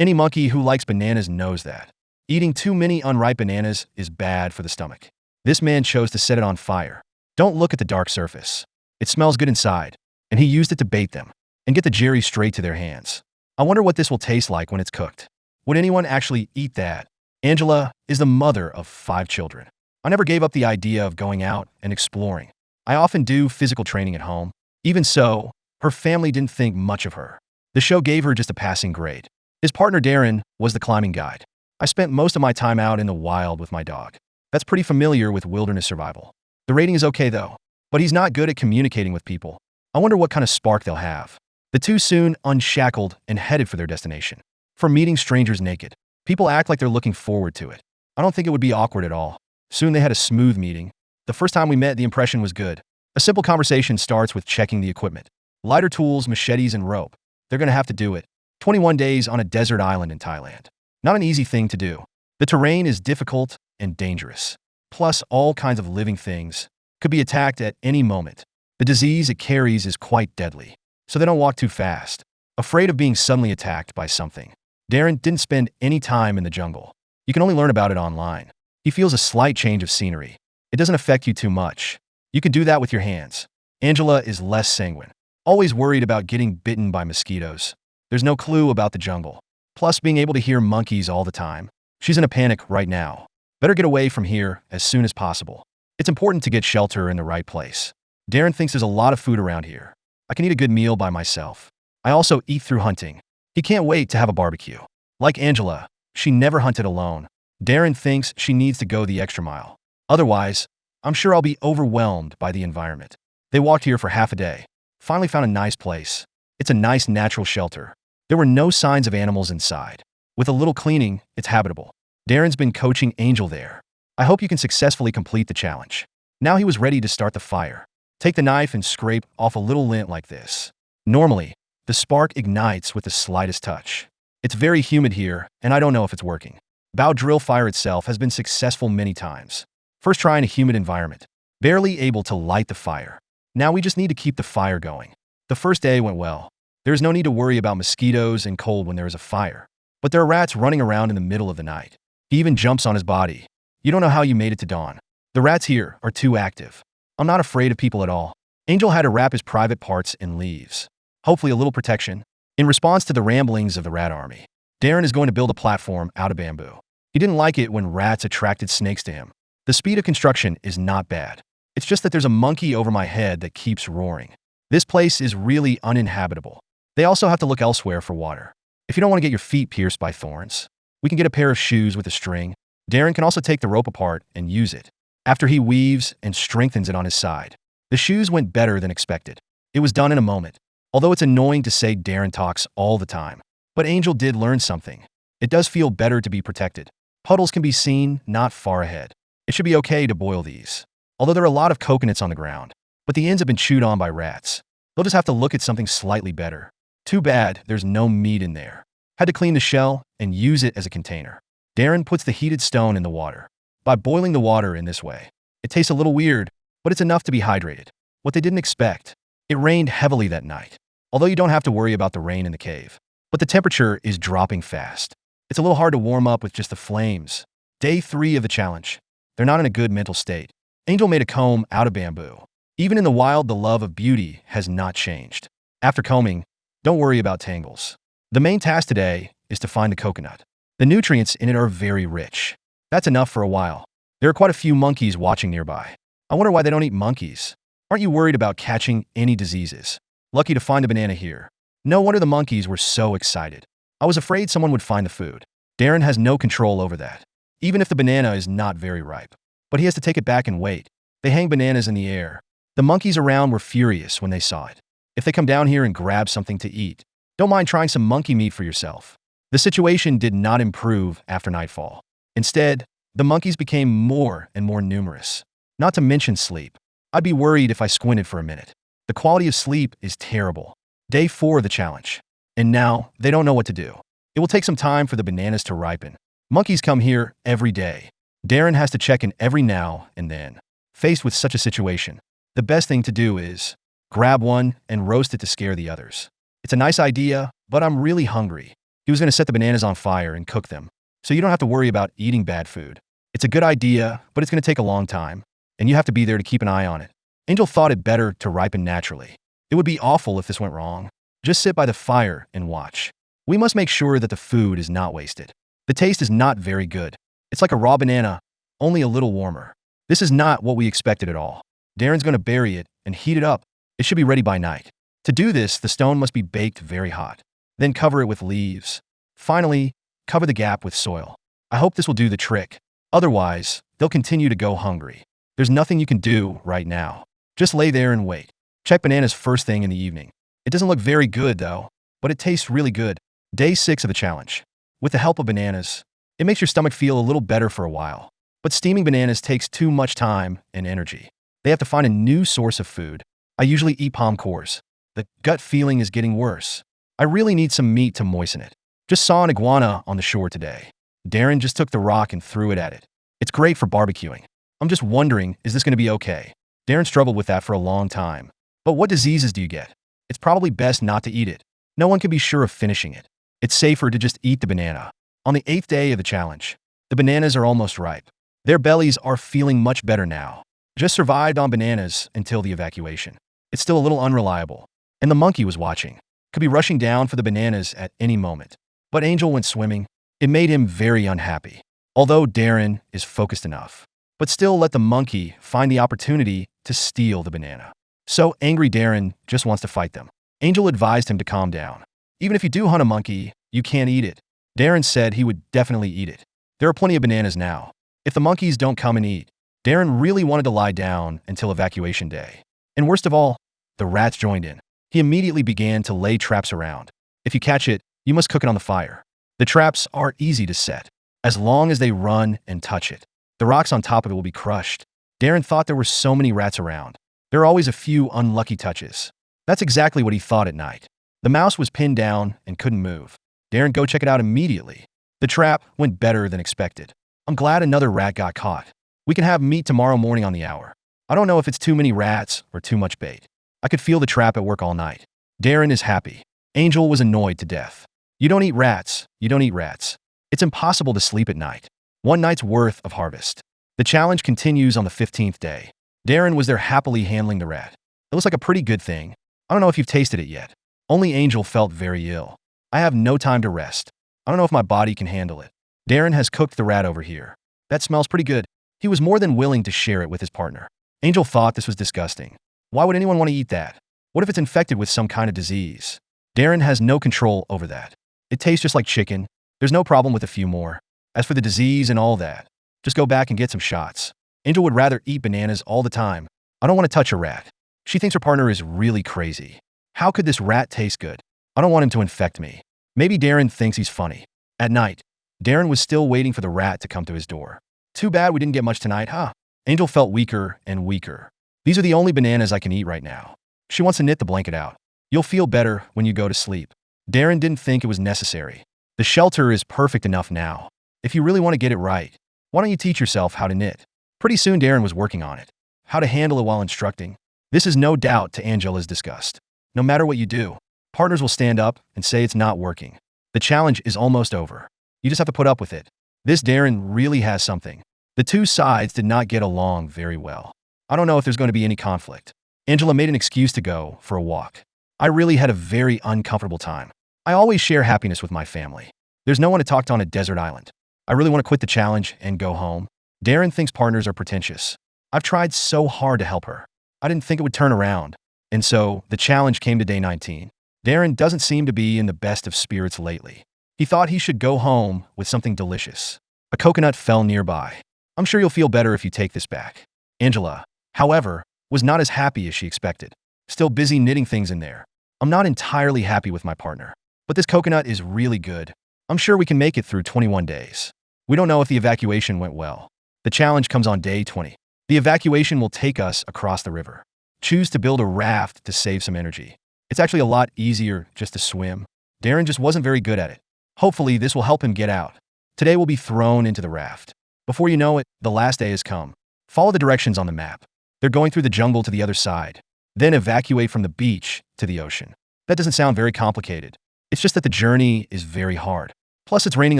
Any monkey who likes bananas knows that. Eating too many unripe bananas is bad for the stomach. This man chose to set it on fire. Don't look at the dark surface. It smells good inside, and he used it to bait them and get the jerry straight to their hands. I wonder what this will taste like when it's cooked. Would anyone actually eat that? Angela is the mother of 5 children. I never gave up the idea of going out and exploring. I often do physical training at home. Even so, her family didn't think much of her. The show gave her just a passing grade. His partner Darren was the climbing guide. I spent most of my time out in the wild with my dog. That's pretty familiar with wilderness survival. The rating is okay though, but he's not good at communicating with people. I wonder what kind of spark they'll have. The two soon unshackled and headed for their destination. For meeting strangers naked. People act like they're looking forward to it. I don't think it would be awkward at all. Soon they had a smooth meeting. The first time we met, the impression was good. A simple conversation starts with checking the equipment. Lighter tools, machetes, and rope. They're gonna have to do it. 21 days on a desert island in Thailand. Not an easy thing to do. The terrain is difficult and dangerous. Plus, all kinds of living things could be attacked at any moment. The disease it carries is quite deadly, so they don't walk too fast, afraid of being suddenly attacked by something. Darren didn't spend any time in the jungle. You can only learn about it online. He feels a slight change of scenery. It doesn't affect you too much. You can do that with your hands. Angela is less sanguine, always worried about getting bitten by mosquitoes. There's no clue about the jungle. Plus, being able to hear monkeys all the time. She's in a panic right now. Better get away from here as soon as possible. It's important to get shelter in the right place. Darren thinks there's a lot of food around here. I can eat a good meal by myself. I also eat through hunting. He can't wait to have a barbecue. Like Angela, she never hunted alone. Darren thinks she needs to go the extra mile. Otherwise, I'm sure I'll be overwhelmed by the environment. They walked here for half a day. Finally found a nice place. It's a nice natural shelter. There were no signs of animals inside. With a little cleaning, it's habitable. Darren's been coaching Angel there. I hope you can successfully complete the challenge. Now he was ready to start the fire. Take the knife and scrape off a little lint like this. Normally, the spark ignites with the slightest touch. It's very humid here, and I don't know if it's working. Bow drill fire itself has been successful many times. First try in a humid environment. Barely able to light the fire. Now we just need to keep the fire going. The first day went well. There is no need to worry about mosquitoes and cold when there is a fire. But there are rats running around in the middle of the night. He even jumps on his body. You don't know how you made it to dawn. The rats here are too active. I'm not afraid of people at all. Angel had to wrap his private parts in leaves. Hopefully a little protection. In response to the ramblings of the rat army, Darren is going to build a platform out of bamboo. He didn't like it when rats attracted snakes to him. The speed of construction is not bad. It's just that there's a monkey over my head that keeps roaring. This place is really uninhabitable. They also have to look elsewhere for water. If you don't want to get your feet pierced by thorns, we can get a pair of shoes with a string. Darren can also take the rope apart and use it. After he weaves and strengthens it on his side, the shoes went better than expected. It was done in a moment. Although it's annoying to say Darren talks all the time, but Angel did learn something. It does feel better to be protected. Puddles can be seen not far ahead. It should be okay to boil these. Although there are a lot of coconuts on the ground, but the ends have been chewed on by rats. They'll just have to look at something slightly better. Too bad there's no meat in there. Had to clean the shell and use it as a container. Darren puts the heated stone in the water. By boiling the water in this way, it tastes a little weird, but it's enough to be hydrated. What they didn't expect. It rained heavily that night. Although you don't have to worry about the rain in the cave. But the temperature is dropping fast. It's a little hard to warm up with just the flames. Day 3 of the challenge. They're not in a good mental state. Angel made a comb out of bamboo. Even in the wild, the love of beauty has not changed. After combing, don't worry about tangles. The main task today is to find the coconut. The nutrients in it are very rich. That's enough for a while. There are quite a few monkeys watching nearby. I wonder why they don't eat monkeys. Aren't you worried about catching any diseases? Lucky to find a banana here. No wonder the monkeys were so excited. I was afraid someone would find the food. Darren has no control over that, even if the banana is not very ripe. But he has to take it back and wait. They hang bananas in the air. The monkeys around were furious when they saw it. If they come down here and grab something to eat, don't mind trying some monkey meat for yourself. The situation did not improve after nightfall. Instead, the monkeys became more and more numerous. Not to mention sleep. I'd be worried if I squinted for a minute. The quality of sleep is terrible. Day 4 of the challenge. And now, they don't know what to do. It will take some time for the bananas to ripen. Monkeys come here every day. Darren has to check in every now and then. Faced with such a situation, the best thing to do is grab one and roast it to scare the others. It's a nice idea, but I'm really hungry. He was going to set the bananas on fire and cook them, so you don't have to worry about eating bad food. It's a good idea, but it's going to take a long time, and you have to be there to keep an eye on it. Angel thought it better to ripen naturally. It would be awful if this went wrong. Just sit by the fire and watch. We must make sure that the food is not wasted. The taste is not very good. It's like a raw banana, only a little warmer. This is not what we expected at all. Darren's going to bury it and heat it up. It should be ready by night. To do this, the stone must be baked very hot. Then cover it with leaves. Finally, cover the gap with soil. I hope this will do the trick. Otherwise, they'll continue to go hungry. There's nothing you can do right now. Just lay there and wait. Check bananas first thing in the evening. It doesn't look very good though, but it tastes really good. Day 6 of the challenge. With the help of bananas, it makes your stomach feel a little better for a while. But steaming bananas takes too much time and energy. They have to find a new source of food. I usually eat palm cores. The gut feeling is getting worse. I really need some meat to moisten it. Just saw an iguana on the shore today. Darren just took the rock and threw it at it. It's great for barbecuing. I'm just wondering, is this going to be okay? Darren struggled with that for a long time. But what diseases do you get? It's probably best not to eat it. No one can be sure of finishing it. It's safer to just eat the banana. On the 8th day of the challenge, the bananas are almost ripe. Their bellies are feeling much better now. Just survived on bananas until the evacuation. It's still a little unreliable. And the monkey was watching. Could be rushing down for the bananas at any moment. But Angel went swimming. It made him very unhappy. Although Darren is focused enough. But still let the monkey find the opportunity to steal the banana. So angry Darren just wants to fight them. Angel advised him to calm down. Even if you do hunt a monkey, you can't eat it. Darren said he would definitely eat it. There are plenty of bananas now. If the monkeys don't come and eat, Darren really wanted to lie down until evacuation day. And worst of all, the rats joined in. He immediately began to lay traps around. If you catch it, you must cook it on the fire. The traps are easy to set, as long as they run and touch it. The rocks on top of it will be crushed. Darren thought there were so many rats around. There are always a few unlucky touches. That's exactly what he thought at night. The mouse was pinned down and couldn't move. Darren go check it out immediately. The trap went better than expected. I'm glad another rat got caught. We can have meat tomorrow morning on the hour. I don't know if it's too many rats or too much bait. I could feel the trap at work all night. Darren is happy. Angel was annoyed to death. You don't eat rats. You don't eat rats. It's impossible to sleep at night. One night's worth of harvest. The challenge continues on the 15th day. Darren was there happily handling the rat. It looks like a pretty good thing. I don't know if you've tasted it yet. Only Angel felt very ill. I have no time to rest. I don't know if my body can handle it. Darren has cooked the rat over here. That smells pretty good. He was more than willing to share it with his partner. Angel thought this was disgusting. Why would anyone want to eat that? What if it's infected with some kind of disease? Darren has no control over that. It tastes just like chicken. There's no problem with a few more. As for the disease and all that, just go back and get some shots. Angel would rather eat bananas all the time. I don't want to touch a rat. She thinks her partner is really crazy. How could this rat taste good? I don't want him to infect me. Maybe Darren thinks he's funny. At night, Darren was still waiting for the rat to come to his door. Too bad we didn't get much tonight, huh? Angel felt weaker and weaker. These are the only bananas I can eat right now. She wants to knit the blanket out. You'll feel better when you go to sleep. Darren didn't think it was necessary. The shelter is perfect enough now. If you really want to get it right, why don't you teach yourself how to knit? Pretty soon Darren was working on it. How to handle it while instructing. This is no doubt to Angela's disgust. No matter what you do, partners will stand up and say it's not working. The challenge is almost over. You just have to put up with it. This Darren really has something. The two sides did not get along very well. I don't know if there's going to be any conflict. Angela made an excuse to go for a walk. I really had a very uncomfortable time. I always share happiness with my family. There's no one to talk to on a desert island. I really want to quit the challenge and go home. Darren thinks partners are pretentious. I've tried so hard to help her. I didn't think it would turn around. And so, the challenge came to day 19. Darren doesn't seem to be in the best of spirits lately. He thought he should go home with something delicious. A coconut fell nearby. I'm sure you'll feel better if you take this back. Angela, however, was not as happy as she expected. Still busy knitting things in there. I'm not entirely happy with my partner. But this coconut is really good. I'm sure we can make it through 21 days. We don't know if the evacuation went well. The challenge comes on day 20. The evacuation will take us across the river. Choose to build a raft to save some energy. It's actually a lot easier just to swim. Darren just wasn't very good at it. Hopefully, this will help him get out. Today we'll be thrown into the raft. Before you know it, the last day has come. Follow the directions on the map. They're going through the jungle to the other side. Then evacuate from the beach to the ocean. That doesn't sound very complicated. It's just that the journey is very hard. Plus, it's raining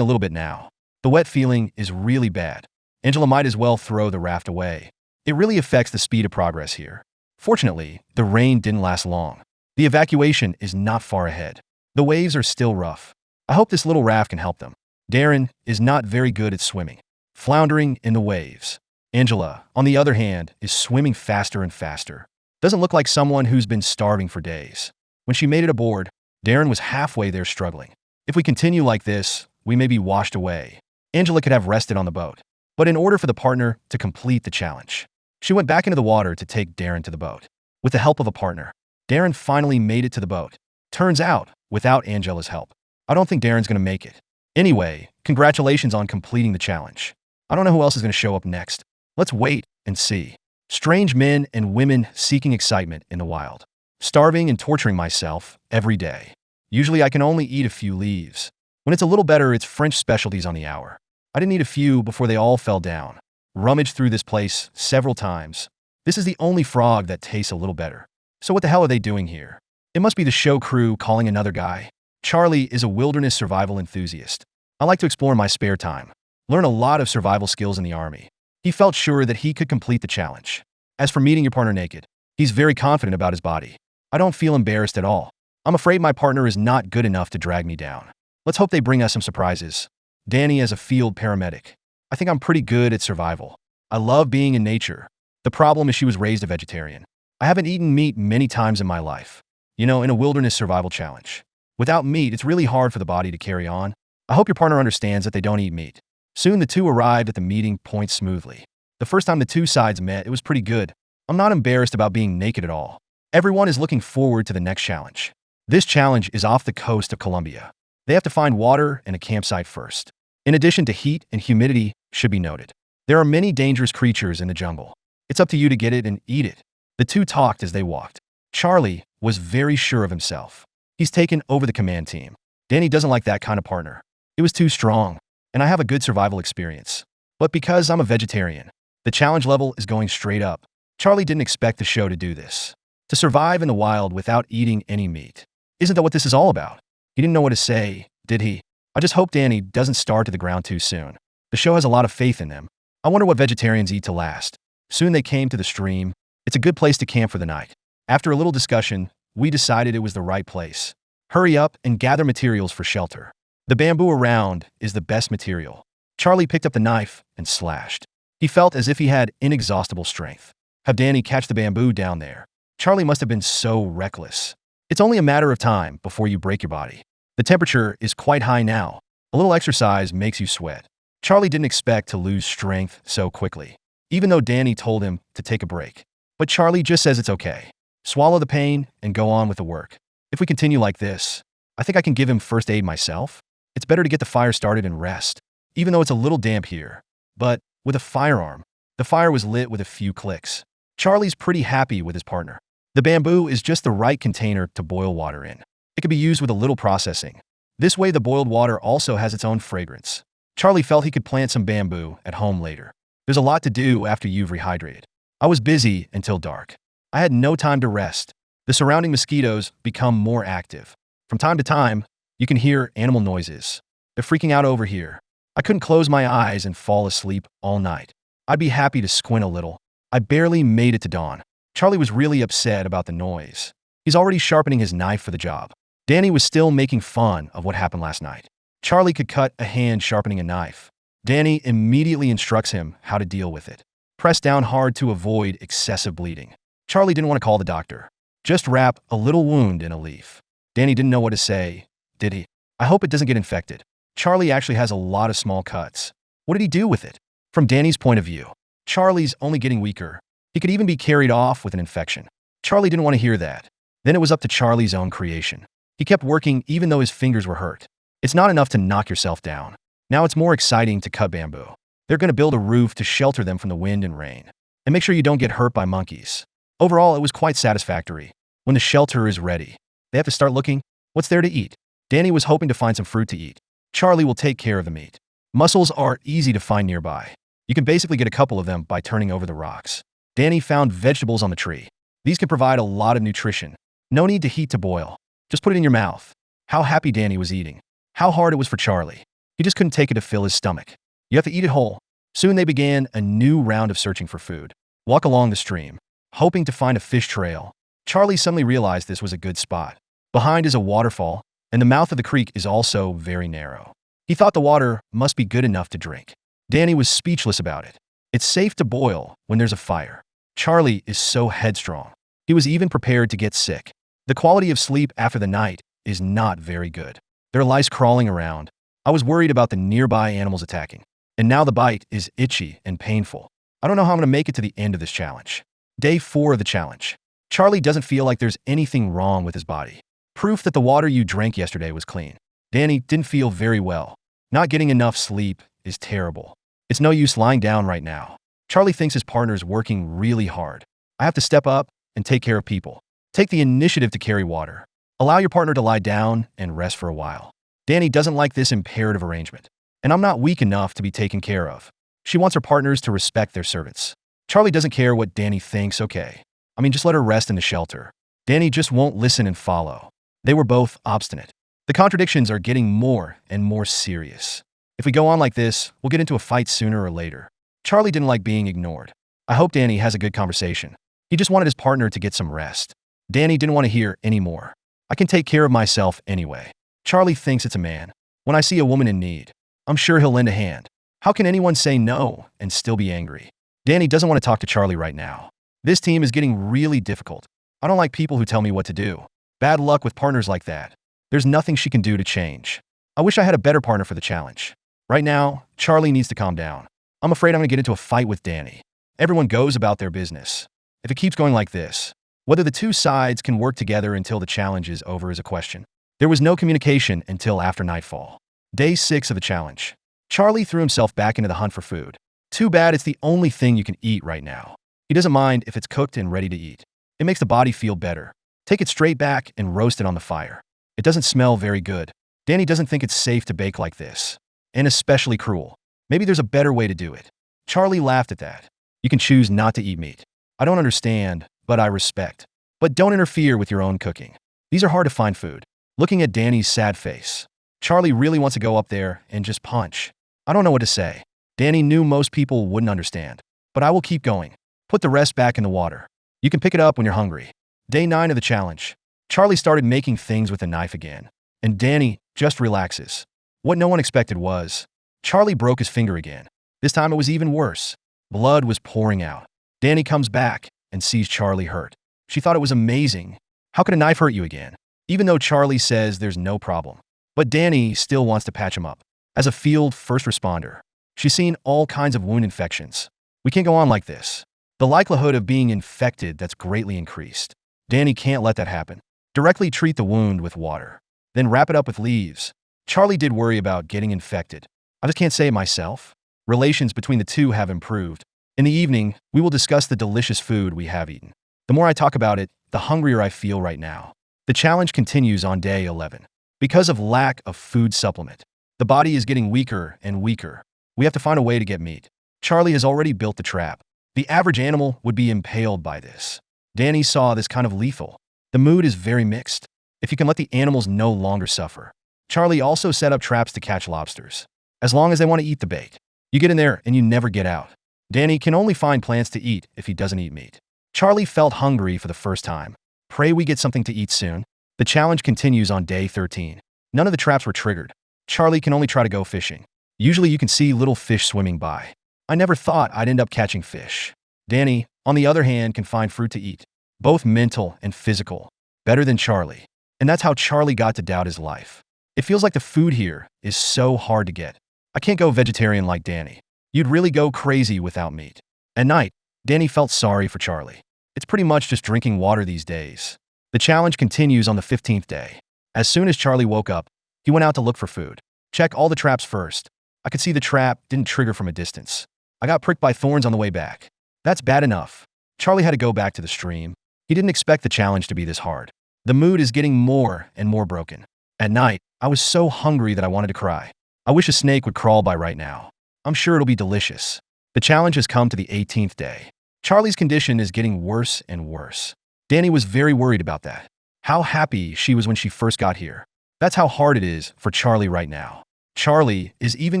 a little bit now. The wet feeling is really bad. Angela might as well throw the raft away. It really affects the speed of progress here. Fortunately, the rain didn't last long. The evacuation is not far ahead. The waves are still rough. I hope this little raft can help them. Darren is not very good at swimming, floundering in the waves. Angela, on the other hand, is swimming faster and faster. Doesn't look like someone who's been starving for days. When she made it aboard, Darren was halfway there struggling. If we continue like this, we may be washed away. Angela could have rested on the boat. But in order for the partner to complete the challenge, she went back into the water to take Darren to the boat. With the help of a partner, Darren finally made it to the boat. Turns out, without Angela's help, I don't think Darren's going to make it. Anyway, congratulations on completing the challenge. I don't know who else is going to show up next. Let's wait and see. Strange men and women seeking excitement in the wild. Starving and torturing myself every day. Usually I can only eat a few leaves. When it's a little better, it's French specialties on the hour. I didn't eat a few before they all fell down. Rummaged through this place several times. This is the only frog that tastes a little better. So what the hell are they doing here? It must be the show crew calling another guy. Charlie is a wilderness survival enthusiast. I like to explore in my spare time. Learn a lot of survival skills in the army. He felt sure that he could complete the challenge. As for meeting your partner naked, he's very confident about his body. I don't feel embarrassed at all. I'm afraid my partner is not good enough to drag me down. Let's hope they bring us some surprises. Danny as a field paramedic. I think I'm pretty good at survival. I love being in nature. The problem is she was raised a vegetarian. I haven't eaten meat many times in my life. You know, in a wilderness survival challenge. Without meat, it's really hard for the body to carry on. I hope your partner understands that they don't eat meat. Soon the two arrived at the meeting point smoothly. The first time the two sides met, it was pretty good. I'm not embarrassed about being naked at all. Everyone is looking forward to the next challenge. This challenge is off the coast of Colombia. They have to find water and a campsite first. In addition to heat and humidity, should be noted. There are many dangerous creatures in the jungle. It's up to you to get it and eat it. The two talked as they walked. Charlie was very sure of himself. He's taken over the command team. Danny doesn't like that kind of partner. It was too strong, and I have a good survival experience. But because I'm a vegetarian, the challenge level is going straight up. Charlie didn't expect the show to do this. To survive in the wild without eating any meat. Isn't that what this is all about? He didn't know what to say, did he? I just hope Danny doesn't starve to the ground too soon. The show has a lot of faith in them. I wonder what vegetarians eat to last. Soon they came to the stream. It's a good place to camp for the night. After a little discussion, we decided it was the right place. Hurry up and gather materials for shelter. The bamboo around is the best material. Charlie picked up the knife and slashed. He felt as if he had inexhaustible strength. Have Danny catch the bamboo down there. Charlie must have been so reckless. It's only a matter of time before you break your body. The temperature is quite high now. A little exercise makes you sweat. Charlie didn't expect to lose strength so quickly, even though Danny told him to take a break. But Charlie just says it's okay. Swallow the pain and go on with the work. If we continue like this, I think I can give him first aid myself. It's better to get the fire started and rest, even though it's a little damp here. But with a firearm, the fire was lit with a few clicks. Charlie's pretty happy with his partner. The bamboo is just the right container to boil water in. It can be used with a little processing. This way the boiled water also has its own fragrance. Charlie felt he could plant some bamboo at home later. There's a lot to do after you've rehydrated. I was busy until dark. I had no time to rest. The surrounding mosquitoes become more active. From time to time, you can hear animal noises. They're freaking out over here. I couldn't close my eyes and fall asleep all night. I'd be happy to squint a little. I barely made it to dawn. Charlie was really upset about the noise. He's already sharpening his knife for the job. Danny was still making fun of what happened last night. Charlie could cut a hand sharpening a knife. Danny immediately instructs him how to deal with it. Press down hard to avoid excessive bleeding. Charlie didn't want to call the doctor. Just wrap a little wound in a leaf. Danny didn't know what to say, did he? I hope it doesn't get infected. Charlie actually has a lot of small cuts. What did he do with it? From Danny's point of view, Charlie's only getting weaker. He could even be carried off with an infection. Charlie didn't want to hear that. Then it was up to Charlie's own creation. He kept working even though his fingers were hurt. It's not enough to knock yourself down. Now it's more exciting to cut bamboo. They're going to build a roof to shelter them from the wind and rain. And make sure you don't get hurt by monkeys. Overall, it was quite satisfactory. When the shelter is ready, they have to start looking. What's there to eat? Danny was hoping to find some fruit to eat. Charlie will take care of the meat. Mussels are easy to find nearby. You can basically get a couple of them by turning over the rocks. Danny found vegetables on the tree. These can provide a lot of nutrition. No need to heat to boil. Just put it in your mouth. How happy Danny was eating. How hard it was for Charlie. He just couldn't take it to fill his stomach. You have to eat it whole. Soon they began a new round of searching for food. Walk along the stream, hoping to find a fish trail. Charlie suddenly realized this was a good spot. Behind is a waterfall, and the mouth of the creek is also very narrow. He thought the water must be good enough to drink. Danny was speechless about it. It's safe to boil when there's a fire. Charlie is so headstrong. He was even prepared to get sick. The quality of sleep after the night is not very good. There are lice crawling around. I was worried about the nearby animals attacking. And now the bite is itchy and painful. I don't know how I'm going to make it to the end of this challenge. Day 4 of the challenge. Charlie doesn't feel like there's anything wrong with his body. Proof that the water you drank yesterday was clean. Danny didn't feel very well. Not getting enough sleep is terrible. It's no use lying down right now. Charlie thinks his partner's working really hard. I have to step up and take care of people. Take the initiative to carry water. Allow your partner to lie down and rest for a while. Danny doesn't like this imperative arrangement. And I'm not weak enough to be taken care of. She wants her partners to respect their servants. Charlie doesn't care what Danny thinks, okay. Just let her rest in the shelter. Danny just won't listen and follow. They were both obstinate. The contradictions are getting more and more serious. If we go on like this, we'll get into a fight sooner or later. Charlie didn't like being ignored. I hope Danny has a good conversation. He just wanted his partner to get some rest. Danny didn't want to hear any more. I can take care of myself anyway. Charlie thinks it's a man. When I see a woman in need, I'm sure he'll lend a hand. How can anyone say no and still be angry? Danny doesn't want to talk to Charlie right now. This team is getting really difficult. I don't like people who tell me what to do. Bad luck with partners like that. There's nothing she can do to change. I wish I had a better partner for the challenge. Right now, Charlie needs to calm down. I'm afraid I'm going to get into a fight with Danny. Everyone goes about their business. If it keeps going like this, whether the two sides can work together until the challenge is over is a question. There was no communication until after nightfall. Day 6 of the challenge. Charlie threw himself back into the hunt for food. Too bad it's the only thing you can eat right now. He doesn't mind if it's cooked and ready to eat. It makes the body feel better. Take it straight back and roast it on the fire. It doesn't smell very good. Danny doesn't think it's safe to bake like this. And especially cruel. Maybe there's a better way to do it. Charlie laughed at that. You can choose not to eat meat. I don't understand, but I respect. But don't interfere with your own cooking. These are hard to find food. Looking at Danny's sad face, Charlie really wants to go up there and just punch. I don't know what to say. Danny knew most people wouldn't understand. But I will keep going. Put the rest back in the water. You can pick it up when you're hungry. Day 9 of the challenge. Charlie started making things with a knife again. And Danny just relaxes. What no one expected was, Charlie broke his finger again. This time it was even worse. Blood was pouring out. Danny comes back and sees Charlie hurt. She thought it was amazing. How could a knife hurt you again? Even though Charlie says there's no problem. But Danny still wants to patch him up. As a field first responder, she's seen all kinds of wound infections. We can't go on like this. The likelihood of being infected that's greatly increased. Danny can't let that happen. Directly treat the wound with water. Then wrap it up with leaves. Charlie did worry about getting infected. I just can't say it myself. Relations between the two have improved. In the evening, we will discuss the delicious food we have eaten. The more I talk about it, the hungrier I feel right now. The challenge continues on day 11. Because of lack of food supplement, the body is getting weaker and weaker. We have to find a way to get meat. Charlie has already built the trap. The average animal would be impaled by this. Danny saw this kind of lethal. The mood is very mixed. If you can let the animals no longer suffer. Charlie also set up traps to catch lobsters. As long as they want to eat the bait. You get in there and you never get out. Danny can only find plants to eat if he doesn't eat meat. Charlie felt hungry for the first time. Pray we get something to eat soon. The challenge continues on day 13. None of the traps were triggered. Charlie can only try to go fishing. Usually you can see little fish swimming by. I never thought I'd end up catching fish. Danny, on the other hand, can find fruit to eat. Both mental and physical. Better than Charlie. And that's how Charlie got to doubt his life. It feels like the food here is so hard to get. I can't go vegetarian like Danny. You'd really go crazy without meat. At night, Danny felt sorry for Charlie. It's pretty much just drinking water these days. The challenge continues on the 15th day. As soon as Charlie woke up, he went out to look for food. Check all the traps first. I could see the trap didn't trigger from a distance. I got pricked by thorns on the way back. That's bad enough. Charlie had to go back to the stream. He didn't expect the challenge to be this hard. The mood is getting more and more broken. At night, I was so hungry that I wanted to cry. I wish a snake would crawl by right now. I'm sure it'll be delicious. The challenge has come to the 18th day. Charlie's condition is getting worse and worse. Danny was very worried about that. How happy she was when she first got here. That's how hard it is for Charlie right now. Charlie is even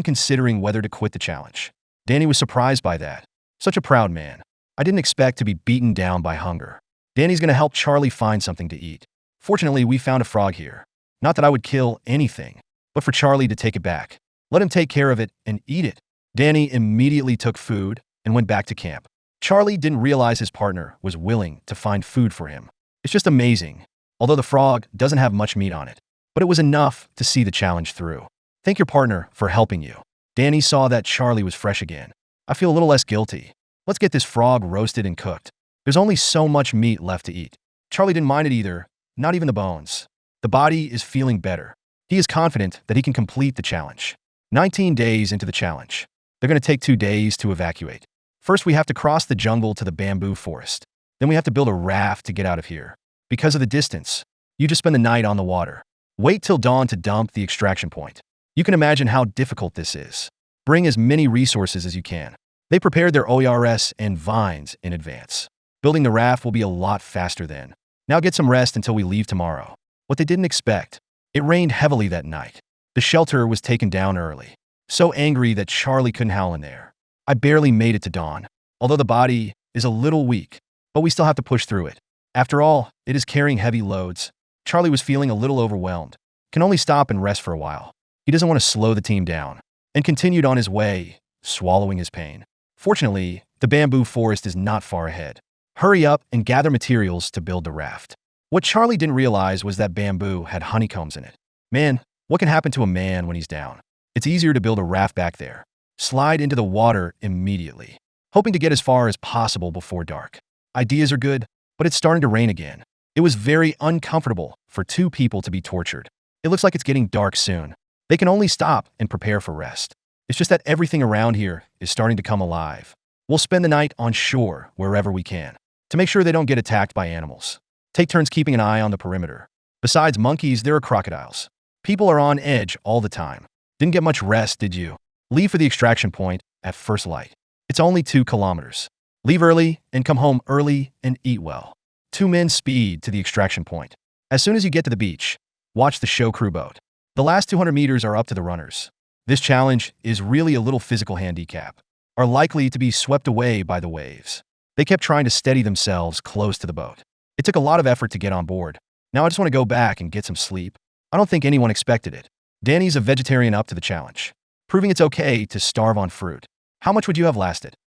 considering whether to quit the challenge. Danny was surprised by that. Such a proud man. I didn't expect to be beaten down by hunger. Danny's gonna help Charlie find something to eat. Fortunately, we found a frog here. Not that I would kill anything, but for Charlie to take it back. Let him take care of it and eat it. Danny immediately took food and went back to camp. Charlie didn't realize his partner was willing to find food for him. It's just amazing, although the frog doesn't have much meat on it. But it was enough to see the challenge through. Thank your partner for helping you. Danny saw that Charlie was fresh again. I feel a little less guilty. Let's get this frog roasted and cooked. There's only so much meat left to eat. Charlie didn't mind it either, not even the bones. The body is feeling better. He is confident that he can complete the challenge. 19 days into the challenge. They're going to take 2 days to evacuate. First, we have to cross the jungle to the bamboo forest. Then we have to build a raft to get out of here. Because of the distance, you just spend the night on the water. Wait till dawn to dump the extraction point. You can imagine how difficult this is. Bring as many resources as you can. They prepared their OERS and vines in advance. Building the raft will be a lot faster then. Now get some rest until we leave tomorrow. What they didn't expect. It rained heavily that night. The shelter was taken down early. So angry that Charlie couldn't howl in there. I barely made it to dawn. Although the body is a little weak, but we still have to push through it. After all, it is carrying heavy loads. Charlie was feeling a little overwhelmed. Can only stop and rest for a while. He doesn't want to slow the team down. And continued on his way, swallowing his pain. Fortunately, the bamboo forest is not far ahead. Hurry up and gather materials to build the raft. What Charlie didn't realize was that bamboo had honeycombs in it. Man, what can happen to a man when he's down? It's easier to build a raft back there. Slide into the water immediately, hoping to get as far as possible before dark. Ideas are good, but it's starting to rain again. It was very uncomfortable for 2 people to be tortured. It looks like it's getting dark soon. They can only stop and prepare for rest. It's just that everything around here is starting to come alive. We'll spend the night on shore wherever we can, to make sure they don't get attacked by animals. Take turns keeping an eye on the perimeter. Besides monkeys, there are crocodiles. People are on edge all the time. Didn't get much rest, did you? Leave for the extraction point at first light. It's only 2 kilometers. Leave early and come home early and eat well. 2 men speed to the extraction point. As soon as you get to the beach, watch the show crew boat. The last 200 meters are up to the runners. This challenge is really a little physical handicap, are likely to be swept away by the waves. They kept trying to steady themselves close to the boat. It took a lot of effort to get on board. Now I just want to go back and get some sleep. I don't think anyone expected it. Danny's a vegetarian up to the challenge, proving it's okay to starve on fruit. How much would you have lasted?